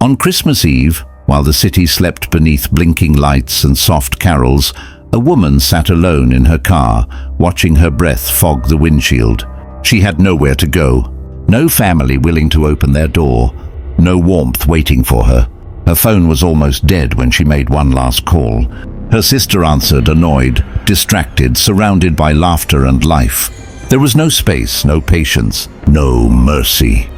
On Christmas Eve, while the city slept beneath blinking lights and soft carols, a woman sat alone in her car, watching her breath fog the windshield. She had nowhere to go, no family willing to open their door, no warmth waiting for her. Her phone was almost dead when she made one last call. Her sister answered, annoyed, distracted, surrounded by laughter and life. There was no space, no patience, no mercy.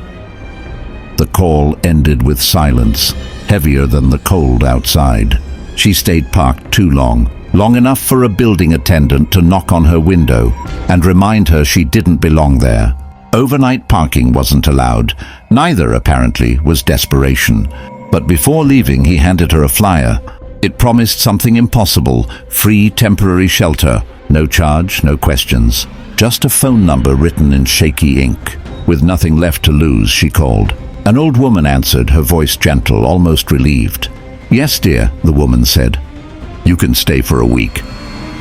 The call ended with silence, heavier than the cold outside. She stayed parked too long enough for a building attendant to knock on her window and remind her she didn't belong there. Overnight parking wasn't allowed. Neither, apparently, was desperation. But before leaving, he handed her a flyer. It promised something impossible: free temporary shelter, no charge, no questions. Just a phone number written in shaky ink. With nothing left to lose, she called. An old woman answered, her voice gentle, almost relieved. "Yes, dear," the woman said. "You can stay for a week."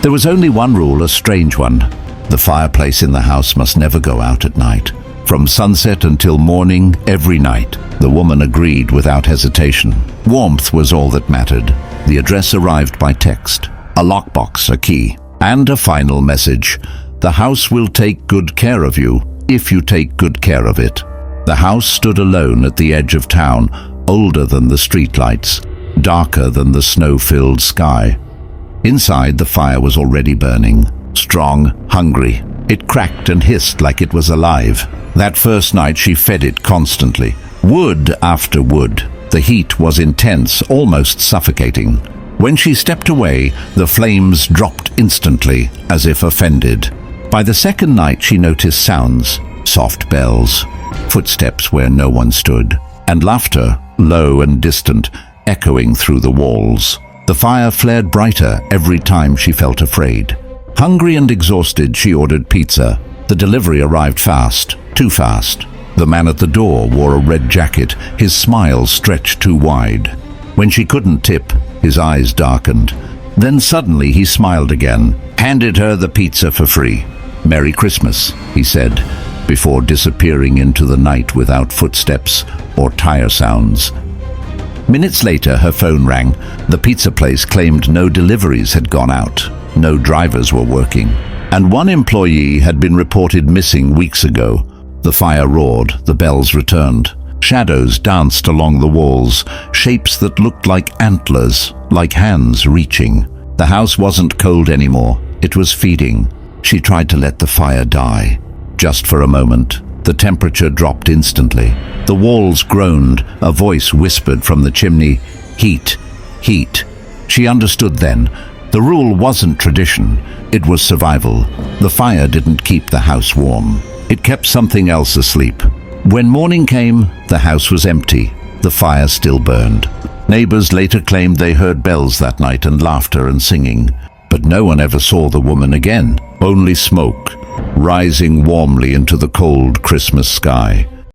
There was only one rule, a strange one. The fireplace in the house must never go out at night. From sunset until morning, every night. The woman agreed without hesitation. Warmth was all that mattered. The address arrived by text. A lockbox, a key, and a final message. The house will take good care of you, if you take good care of it. The house stood alone at the edge of town, older than the streetlights, darker than the snow-filled sky. Inside, the fire was already burning, strong, hungry. It cracked and hissed like it was alive. That first night, she fed it constantly. Wood after wood. The heat was intense, almost suffocating. When she stepped away, the flames dropped instantly, as if offended. By the second night, she noticed sounds, soft bells, footsteps where no one stood, and laughter, low and distant, echoing through the walls. The fire flared brighter every time she felt afraid. Hungry and exhausted, she ordered pizza. The delivery arrived fast, too fast. The man at the door wore a red jacket, his smile stretched too wide. When she couldn't tip, his eyes darkened. Then suddenly he smiled again, handed her the pizza for free. "Merry Christmas," he said, before disappearing into the night without footsteps or tire sounds. Minutes later, her phone rang. The pizza place claimed no deliveries had gone out, no drivers were working, and one employee had been reported missing weeks ago. The fire roared, the bells returned. Shadows danced along the walls, shapes that looked like antlers, like hands reaching. The house wasn't cold anymore, it was feeding. She tried to let the fire die. Just for a moment, the temperature dropped instantly. The walls groaned, a voice whispered from the chimney, "Heat, heat." She understood then. The rule wasn't tradition, it was survival. The fire didn't keep the house warm. It kept something else asleep. When morning came, the house was empty. The fire still burned. Neighbors later claimed they heard bells that night and laughter and singing. But no one ever saw the woman again. Only smoke, rising warmly into the cold Christmas sky.